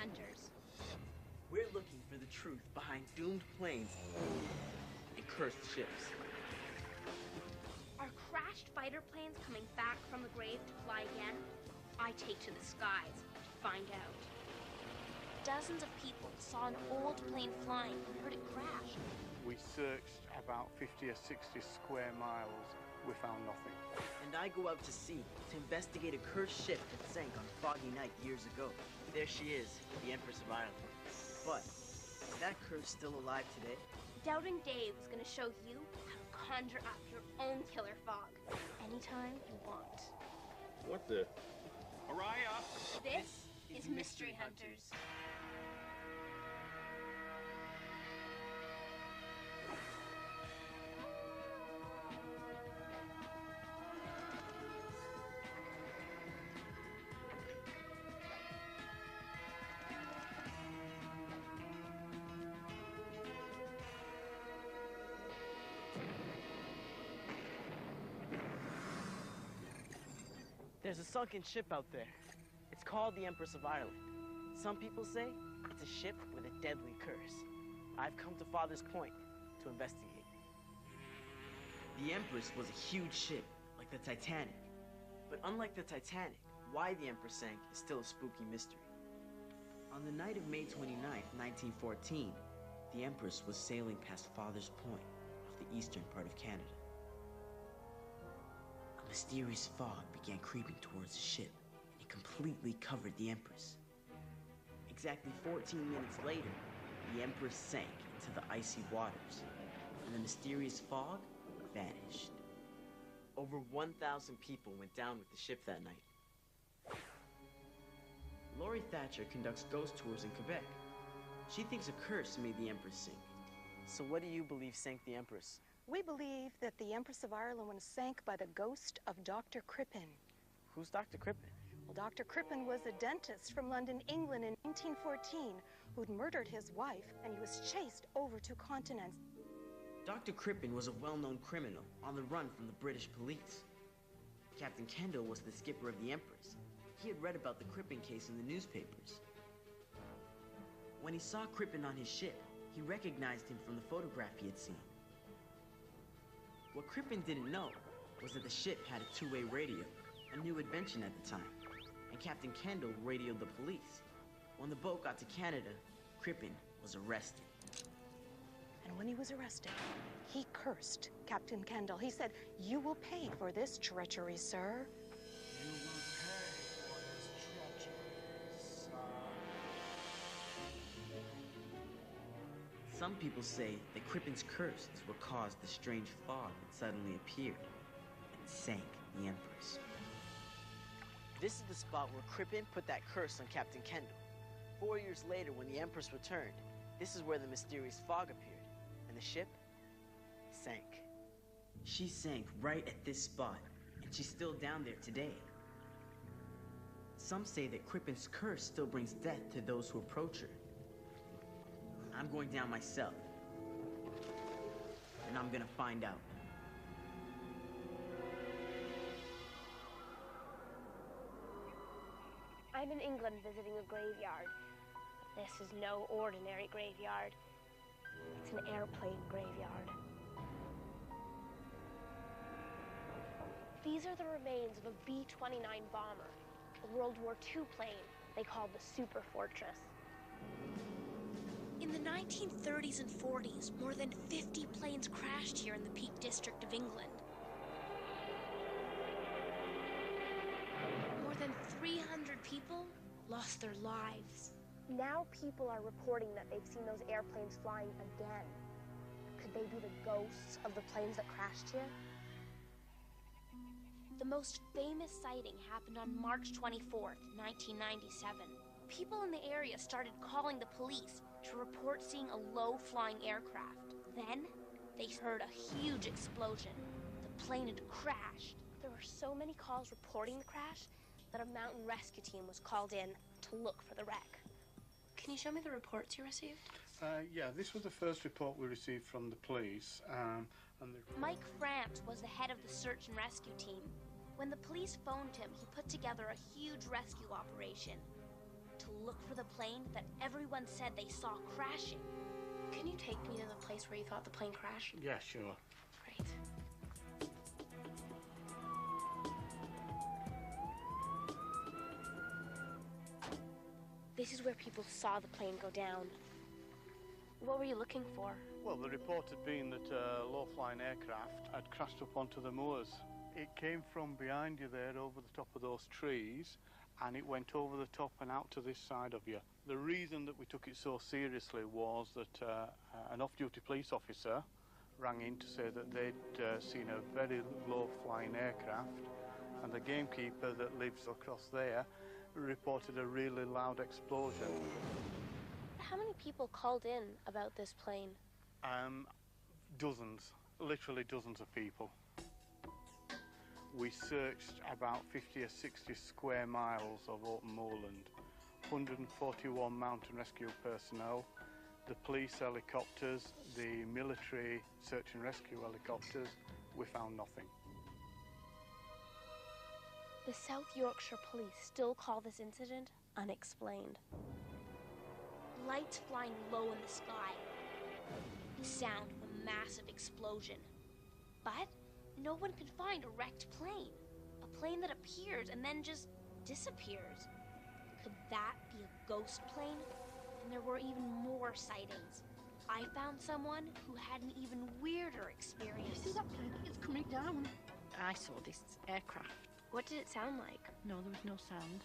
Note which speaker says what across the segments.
Speaker 1: hunters.
Speaker 2: We're looking for the truth behind doomed planes and cursed ships.
Speaker 1: Are crashed fighter planes coming back from the grave to fly again? I take to the skies to find out. Dozens of people saw an old plane flying and heard it crash.
Speaker 3: We searched about 50 or 60 square miles. We found nothing.
Speaker 2: And I go out to sea to investigate a cursed ship that sank on a foggy night years ago. There she is, the Empress of Ireland. But is that curse still alive today?
Speaker 1: Doubting Dave is going to show you how to conjure up your own killer fog anytime you want.
Speaker 4: What the?
Speaker 5: Araya!
Speaker 1: This is Mystery Hunters.
Speaker 2: There's a sunken ship out there. It's called the Empress of Ireland. Some people say it's a ship with a deadly curse. I've come to Father's Point to investigate. The Empress was a huge ship, like the Titanic. But unlike the Titanic, why the Empress sank is still a spooky mystery. On the night of May 29th, 1914, the Empress was sailing past Father's Point off the eastern part of Canada. A mysterious fog began creeping towards the ship, and it completely covered the Empress. Exactly 14 minutes later, the Empress sank into the icy waters, and the mysterious fog vanished. Over 1,000 people went down with the ship that night. Lori Thatcher conducts ghost tours in Quebec. She thinks a curse made the Empress sink. So what do you believe sank the Empress?
Speaker 6: We believe that the Empress of Ireland was sank by the ghost of Dr. Crippen.
Speaker 2: Who's Dr. Crippen?
Speaker 6: Well, Dr. Crippen was a dentist from London, England in 1914 who'd murdered his wife, and he was chased over 2 continents.
Speaker 2: Dr. Crippen was a well-known criminal on the run from the British police. Captain Kendall was the skipper of the Empress. He had read about the Crippen case in the newspapers. When he saw Crippen on his ship, he recognized him from the photograph he had seen. What Crippen didn't know was that the ship had a 2-way radio, a new invention at the time, and Captain Kendall radioed the police. When the boat got to Canada, Crippen was arrested.
Speaker 6: And when he was arrested, he cursed Captain Kendall. He said, "You will pay for this treachery, sir."
Speaker 5: You will pay for this treachery, sir.
Speaker 2: Some people say that Crippen's curse is what caused the strange fog that suddenly appeared and sank the Empress. This is the spot where Crippen put that curse on Captain Kendall. 4 years later, when the Empress returned, this is where the mysterious fog appeared, and the ship sank. She sank right at this spot, and she's still down there today. Some say that Crippen's curse still brings death to those who approach her. I'm going down myself, and I'm gonna find out.
Speaker 1: I'm in England visiting a graveyard. This is no ordinary graveyard. It's an airplane graveyard. These are the remains of a B-29 bomber, a World War II plane they called the Super Fortress. In the 1930s and 40s, more than 50 planes crashed here in the Peak District of England. More than 300 people lost their lives. Now people are reporting that they've seen those airplanes flying again. Could they be the ghosts of the planes that crashed here? The most famous sighting happened on March 24th, 1997. People in the area started calling the police to report seeing a low-flying aircraft. Then, they heard a huge explosion. The plane had crashed. There were so many calls reporting the crash that a mountain rescue team was called in to look for the wreck. Can you show me the reports you received?
Speaker 3: Yeah, this was the first report we received from the police.
Speaker 1: Mike France was the head of the search and rescue team. When the police phoned him, he put together a huge rescue operation to look for the plane that everyone said they saw crashing. Can you take me to the place where you thought the plane crashed?
Speaker 3: Yeah, sure.
Speaker 1: Great. This is where people saw the plane go down. What were you looking for?
Speaker 3: Well, the report had been that a low-flying aircraft had crashed up onto the moors. It came from behind you there over the top of those trees, and it went over the top and out to this side of you. The reason that we took it so seriously was that an off-duty police officer rang in to say that they'd seen a very low-flying aircraft, and the gamekeeper that lives across there reported a really loud explosion.
Speaker 1: How many people called in about this plane?
Speaker 3: Dozens, literally dozens of people. We searched about 50 or 60 square miles of open moorland, 141 mountain rescue personnel, the police helicopters, the military search and rescue helicopters. We found nothing.
Speaker 1: The South Yorkshire Police still call this incident unexplained. Lights flying low in the sky. The sound of a massive explosion. But no one could find a wrecked plane. A plane that appears and then just disappears. Could that be a ghost plane? And there were even more sightings. I found someone who had an even weirder experience.
Speaker 4: You see that plane? It's coming down. I saw this aircraft.
Speaker 1: What did it sound like?
Speaker 4: No, there was no sound.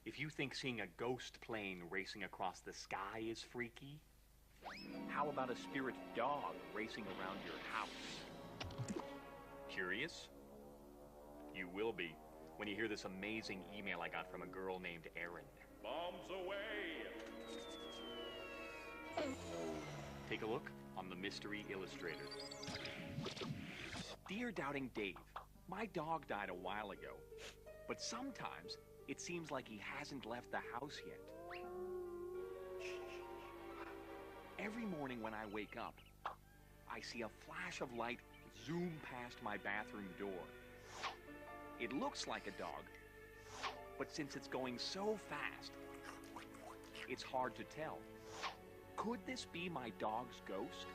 Speaker 7: If you think seeing a ghost plane racing across the sky is freaky, how about a spirit dog racing around your house? Curious? You will be when you hear this amazing email I got from a girl named Erin. Bombs away! Take a look on the Mystery Illustrator. Dear Doubting Dave, my dog died a while ago, but sometimes it seems like he hasn't left the house yet. Every morning when I wake up, I see a flash of light zoom past my bathroom door. It looks like a dog, but since it's going so fast, it's hard to tell. Could this be my dog's ghost?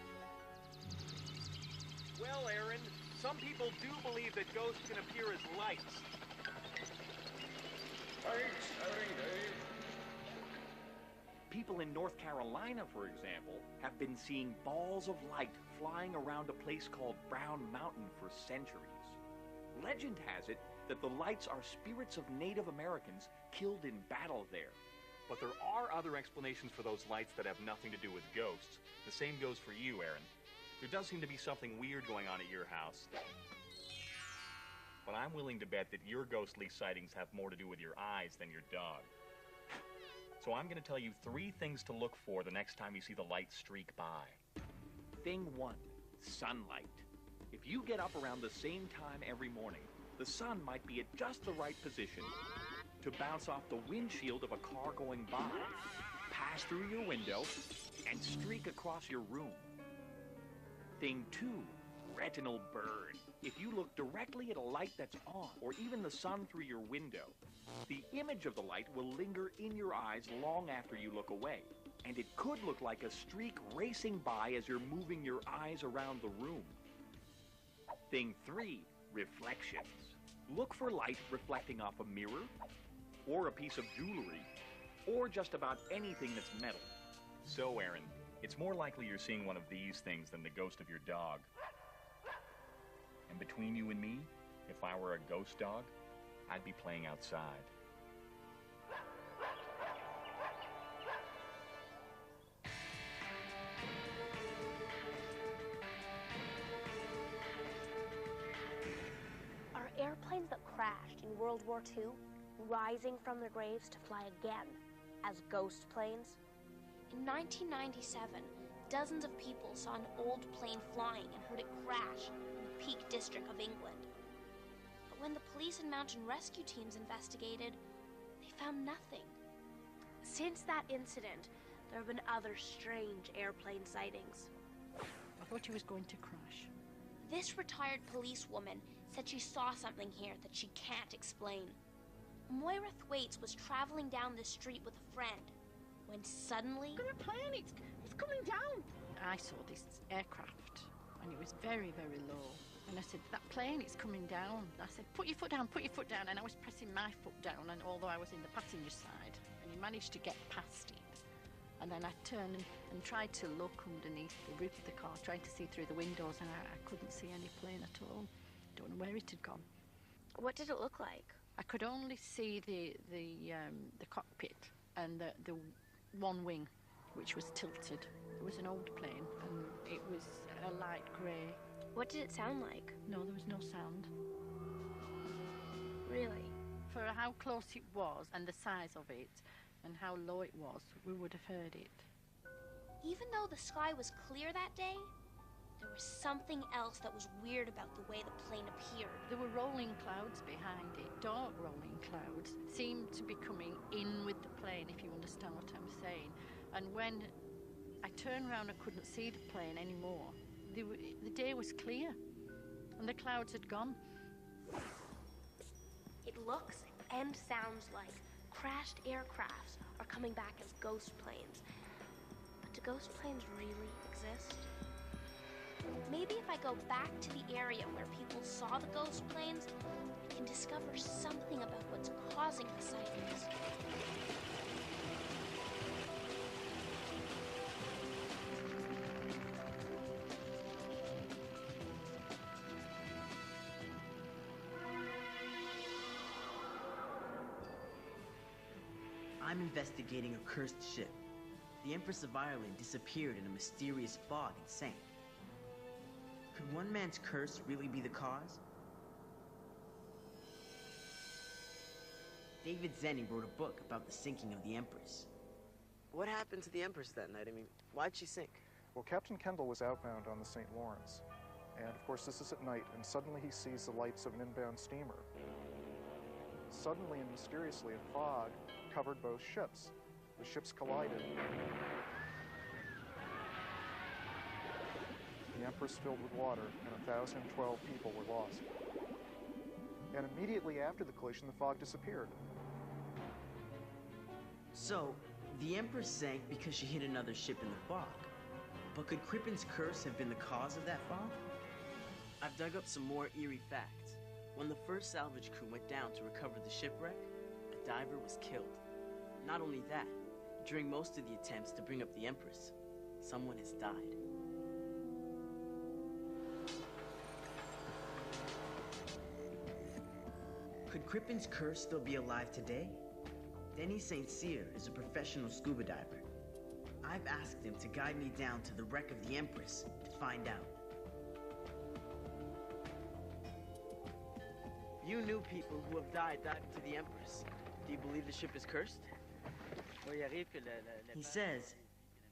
Speaker 7: Well, Aaron, some people do believe that ghosts can appear as lights.
Speaker 8: Thanks, Harry Dave.
Speaker 7: People in North Carolina, for example, have been seeing balls of light flying around a place called Brown Mountain for centuries. Legend has it that the lights are spirits of Native Americans killed in battle there. But there are other explanations for those lights that have nothing to do with ghosts. The same goes for you, Aaron. There does seem to be something weird going on at your house. But I'm willing to bet that your ghostly sightings have more to do with your eyes than your dog. So I'm going to tell you 3 things to look for the next time you see the light streak by. Thing 1, sunlight. If you get up around the same time every morning, the sun might be at just the right position to bounce off the windshield of a car going by, pass through your window, and streak across your room. Thing 2, retinal burn. If you look directly at a light that's on, or even the sun through your window, the image of the light will linger in your eyes long after you look away. And it could look like a streak racing by as you're moving your eyes around the room. Thing 3, reflections. Look for light reflecting off a mirror, or a piece of jewelry, or just about anything that's metal. So, Aaron, it's more likely you're seeing one of these things than the ghost of your dog. And between you and me, if I were a ghost dog, I'd be playing outside.
Speaker 1: Are airplanes that crashed in World War II rising from their graves to fly again as ghost planes? In 1997, dozens of people saw an old plane flying and heard it crash in the Peak District of England. But when the police and mountain rescue teams investigated, they found nothing. Since that incident, there have been other strange airplane sightings.
Speaker 4: I thought he was going to crash.
Speaker 1: This retired policewoman said she saw something here that she can't explain. Moira Thwaites was traveling down the street with a friend when suddenly...
Speaker 4: It's a plane, it's coming down. I saw this aircraft and it was very, very low. And I said, that plane, it's coming down. I said, put your foot down, put your foot down. And I was pressing my foot down, and although I was in the passenger side, and he managed to get past it. And then I turned and tried to look underneath the roof of the car, trying to see through the windows, and I couldn't see any plane at all. Don't know where it had gone.
Speaker 1: What did it look like?
Speaker 4: I could only see the cockpit and the one wing, which was tilted. It was an old plane, and it was a light grey.
Speaker 1: What did it sound like?
Speaker 4: No, there was no sound.
Speaker 1: Really?
Speaker 4: For how close it was and the size of it and how low it was, we would have heard it.
Speaker 1: Even though the sky was clear that day, there was something else that was weird about the way the plane appeared.
Speaker 4: There were rolling clouds behind it, dark rolling clouds. It seemed to be coming in with the plane, if you understand what I'm saying. And when I turned around, I couldn't see the plane anymore. The day was clear, and the clouds had gone.
Speaker 1: It looks and sounds like crashed aircrafts are coming back as ghost planes. But do ghost planes really exist? Maybe if I go back to the area where people saw the ghost planes, I can discover something about what's causing the sightings.
Speaker 2: I'm investigating a cursed ship. The Empress of Ireland disappeared in a mysterious fog and sank. Could one man's curse really be the cause? David Zenny wrote a book about the sinking of the Empress. What happened to the Empress that night? I mean, why'd she sink?
Speaker 9: Well, Captain Kendall was outbound on the St. Lawrence. And of course, this is at night, and suddenly he sees the lights of an inbound steamer. Suddenly and mysteriously, a fog covered both ships. The ships collided. The Empress filled with water, and 1,012 people were lost. And immediately after the collision, the fog disappeared.
Speaker 2: So, the Empress sank because she hit another ship in the fog. But could Crippen's curse have been the cause of that fog? I've dug up some more eerie facts. When the first salvage crew went down to recover the shipwreck, a diver was killed. Not only that, during most of the attempts to bring up the Empress, someone has died. Could Crippen's curse still be alive today? Denny St. Cyr is a professional scuba diver. I've asked him to guide me down to the wreck of the Empress to find out. You knew people who have died diving to the Empress. Do you believe the ship is cursed? He says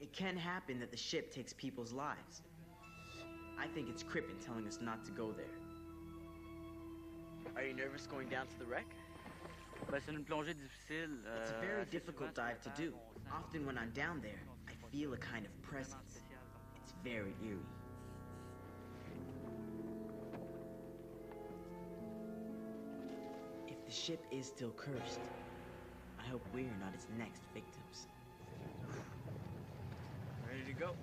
Speaker 2: it can happen that the ship takes people's lives. I think it's Crippen telling us not to go there. Are you nervous going down to the wreck? It's a very difficult dive to do. Often when I'm down there, I feel a kind of presence. It's very eerie. If the ship is still cursed, I hope we're not its next victims. Ready to go?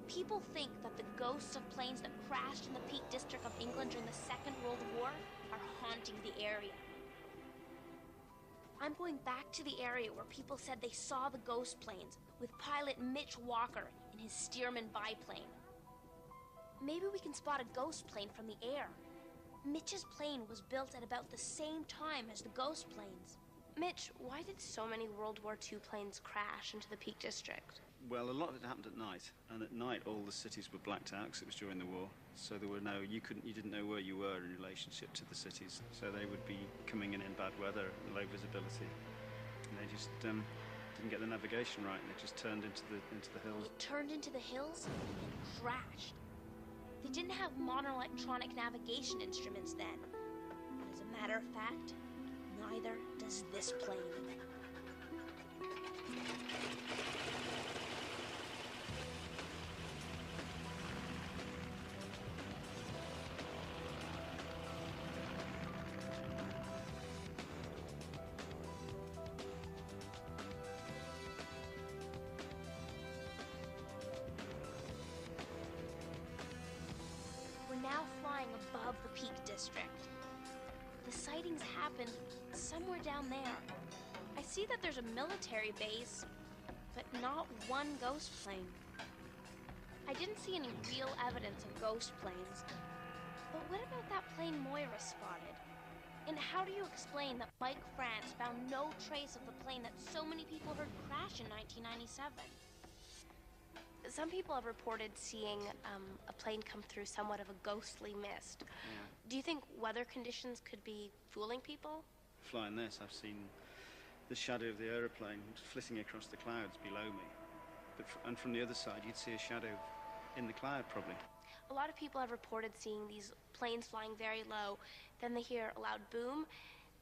Speaker 1: People think that the ghosts of planes that crashed in the Peak District of England during the Second World War are haunting the area. I'm going back to the area where people said they saw the ghost planes with pilot Mitch Walker in his Stearman biplane. Maybe we can spot a ghost plane from the air. Mitch's plane was built at about the same time as the ghost planes. Mitch, why did so many World War II planes crash into the Peak District?
Speaker 10: Well, a lot of it happened at night, and at night all the cities were blacked out because it was during the war. So there were you didn't know where you were in relationship to the cities. So they would be coming in bad weather, low visibility, and they just didn't get the navigation right, and they just turned into the hills.
Speaker 1: It turned into the hills and crashed. They didn't have modern electronic navigation instruments then. As a matter of fact, neither does this plane. We're now flying above the Peak District. The sightings happened somewhere down there. I see that there's a military base, but not one ghost plane. I didn't see any real evidence of ghost planes. But what about that plane Moira spotted? And how do you explain that Mike France found no trace of the plane that so many people heard crash in 1997? Some people have reported seeing a plane come through somewhat of a ghostly mist.
Speaker 10: Yeah.
Speaker 1: Do you think weather conditions could be fooling people?
Speaker 10: Flying this, I've seen the shadow of the aeroplane flitting across the clouds below me. And from the other side, you'd see a shadow in the cloud, probably.
Speaker 1: A lot of people have reported seeing these planes flying very low. Then they hear a loud boom,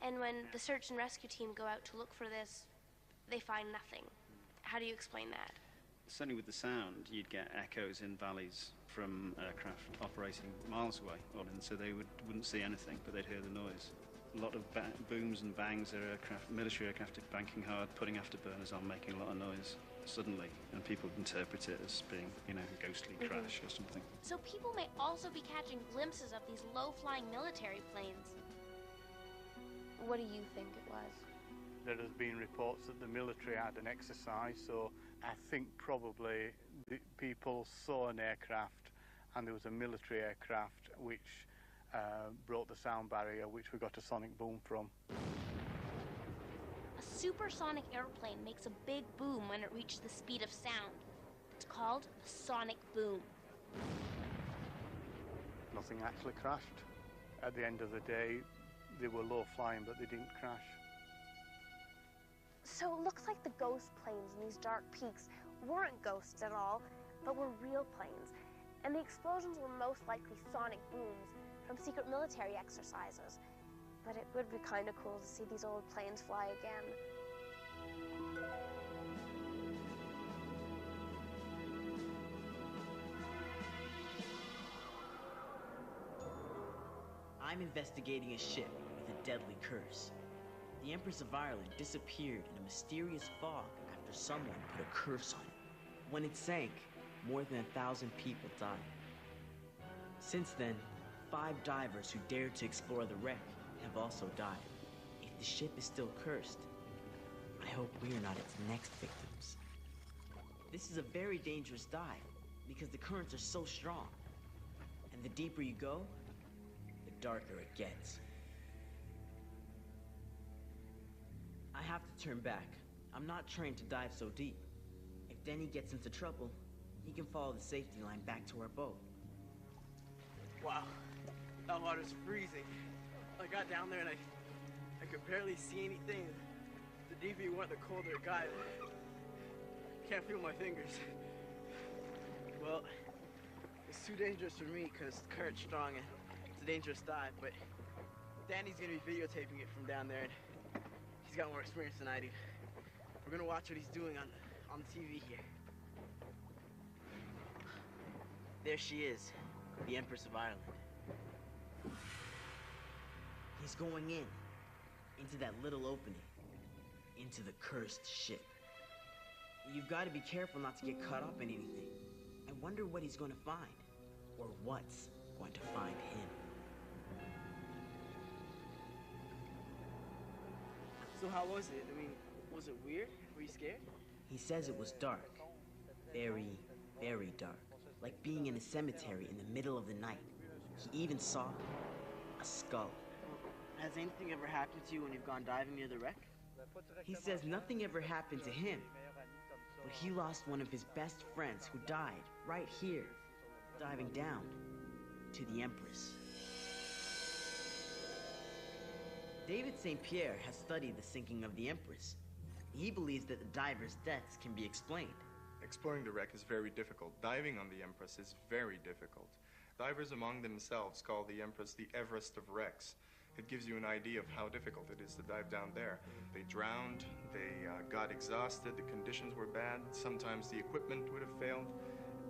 Speaker 1: and when the search and rescue team go out to look for this, they find nothing. How do you explain that?
Speaker 10: Certainly with the sound, you'd get echoes in valleys from aircraft operating miles away, and so they wouldn't see anything, but they'd hear the noise. A lot of booms and bangs are military aircraft banking hard, putting afterburners on, making a lot of noise suddenly, and people interpret it as being, a ghostly crash or something.
Speaker 1: So people may also be catching glimpses of these low-flying military planes. What do you think it was?
Speaker 3: There has been reports that the military had an exercise, so I think probably the people saw an aircraft, and there was a military aircraft which broke the sound barrier, which we got a sonic boom from.
Speaker 1: A supersonic airplane makes a big boom when it reaches the speed of sound. It's called a sonic boom.
Speaker 3: Nothing actually crashed. At the end of the day, they were low flying, but they didn't crash.
Speaker 1: So it looks like the ghost planes in these dark peaks weren't ghosts at all, but were real planes. And the explosions were most likely sonic booms from secret military exercises. But it would be kind of cool to see these old planes fly again.
Speaker 2: I'm investigating a ship with a deadly curse. The Empress of Ireland disappeared in a mysterious fog after someone put a curse on it. When it sank, more than 1,000 people died. Since then, 5 divers who dared to explore the wreck have also died. If the ship is still cursed, I hope we are not its next victims. This is a very dangerous dive because the currents are so strong. And the deeper you go, the darker it gets. I have to turn back. I'm not trained to dive so deep. If Denny gets into trouble, he can follow the safety line back to our boat. Wow, that water's freezing. I got down there and I could barely see anything. The deeper you went, the colder it got. Can't feel my fingers. Well, it's too dangerous for me because the current's strong and it's a dangerous dive, but Danny's gonna be videotaping it from down there, and he's got more experience than I do. We're gonna watch what he's doing on the TV here. There she is, the Empress of Ireland. He's going into that little opening, into the cursed ship. You've got to be careful not to get caught up in anything. I wonder what he's going to find, or what's going to find him. So how was it? I mean, was it weird? Were you scared? He says it was dark. Very, very dark. Like being in a cemetery in the middle of the night. He even saw a skull. Has anything ever happened to you when you've gone diving near the wreck? He says nothing ever happened to him, but he lost one of his best friends who died right here, diving down to the Empress. David St. Pierre has studied the sinking of the Empress. He believes that the divers' deaths can be explained.
Speaker 11: Exploring the wreck is very difficult. Diving on the Empress is very difficult. Divers among themselves call the Empress the Everest of wrecks. It gives you an idea of how difficult it is to dive down there. They drowned, they got exhausted, the conditions were bad, sometimes the equipment would have failed.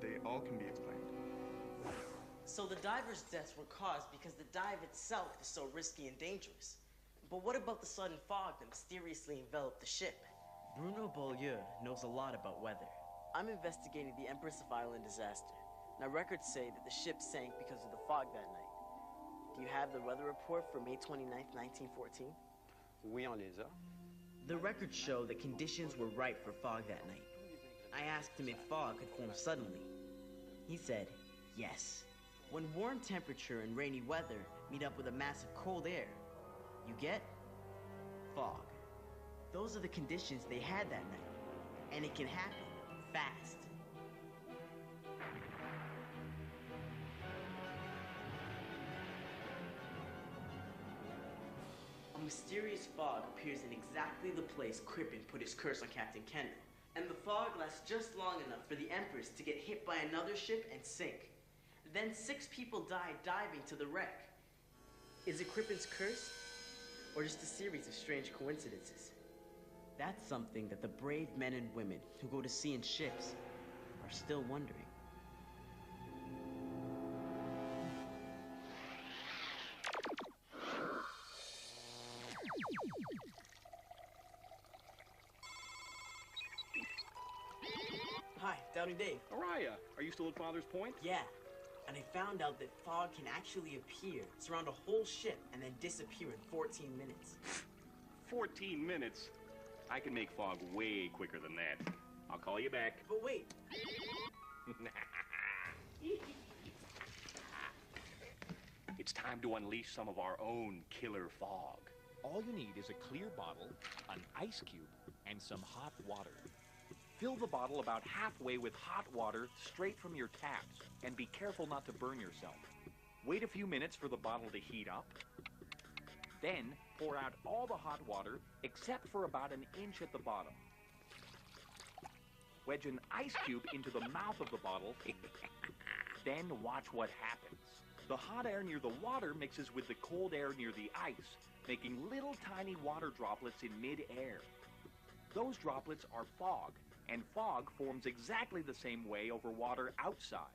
Speaker 11: They all can be explained.
Speaker 2: So the divers' deaths were caused because the dive itself is so risky and dangerous. But what about the sudden fog that mysteriously enveloped the ship? Bruno Beaulieu knows a lot about weather. I'm investigating the Empress of Ireland disaster. Now, records say that the ship sank because of the fog that night. Do you have the weather report for May 29th, 1914?
Speaker 12: Oui, on les a.
Speaker 2: The records show that conditions were right for fog that night. I asked him if fog could form suddenly. He said, yes. When warm temperature and rainy weather meet up with a mass of cold air, you get fog. Those are the conditions they had that night, and it can happen fast. A mysterious fog appears in exactly the place Crippen put his curse on Captain Kendall, and the fog lasts just long enough for the Empress to get hit by another ship and sink. Then 6 people died diving to the wreck. Is it Crippen's curse, or just a series of strange coincidences? That's something that the brave men and women who go to sea in ships are still wondering. Hi, Doubting Dave.
Speaker 7: Araya, are you still at Father's Point?
Speaker 2: Yeah, and I found out that fog can actually appear, surround a whole ship, and then disappear in 14 minutes.
Speaker 7: 14 minutes? I can make fog way quicker than that. I'll call you back.
Speaker 2: But wait.
Speaker 7: It's time to unleash some of our own killer fog.
Speaker 13: All you need is a clear bottle, an ice cube, and some hot water. Fill the bottle about halfway with hot water straight from your taps, and be careful not to burn yourself. Wait a few minutes for the bottle to heat up. Then pour out all the hot water except for about an inch at the bottom. Wedge an ice cube into the mouth of the bottle. Then watch what happens. The hot air near the water mixes with the cold air near the ice, making little tiny water droplets in mid-air. Those droplets are fog, and fog forms exactly the same way over water outside.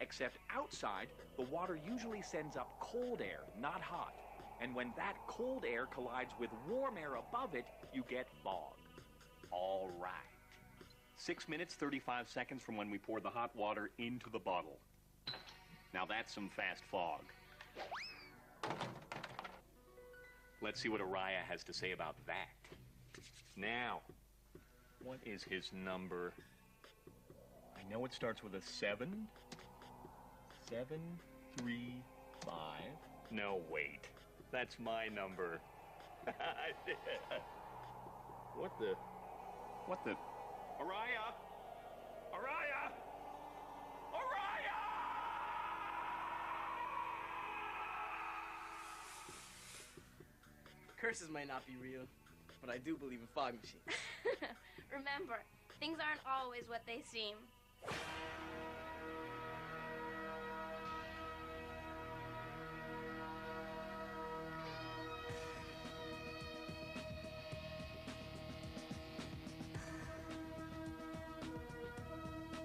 Speaker 13: Except outside, the water usually sends up cold air, not hot. And when that cold air collides with warm air above it, you get fog.
Speaker 7: All right. 6 minutes, 35 seconds from when we pour the hot water into the bottle. Now that's some fast fog. Let's see what Araya has to say about that. Now, what is his number? I know it starts with a 7. 7, 3, 5. No, wait. That's my number. What the? Araya! Araya! Araya!
Speaker 2: Curses might not be real, but I do believe in fog machines.
Speaker 1: Remember, things aren't always what they seem.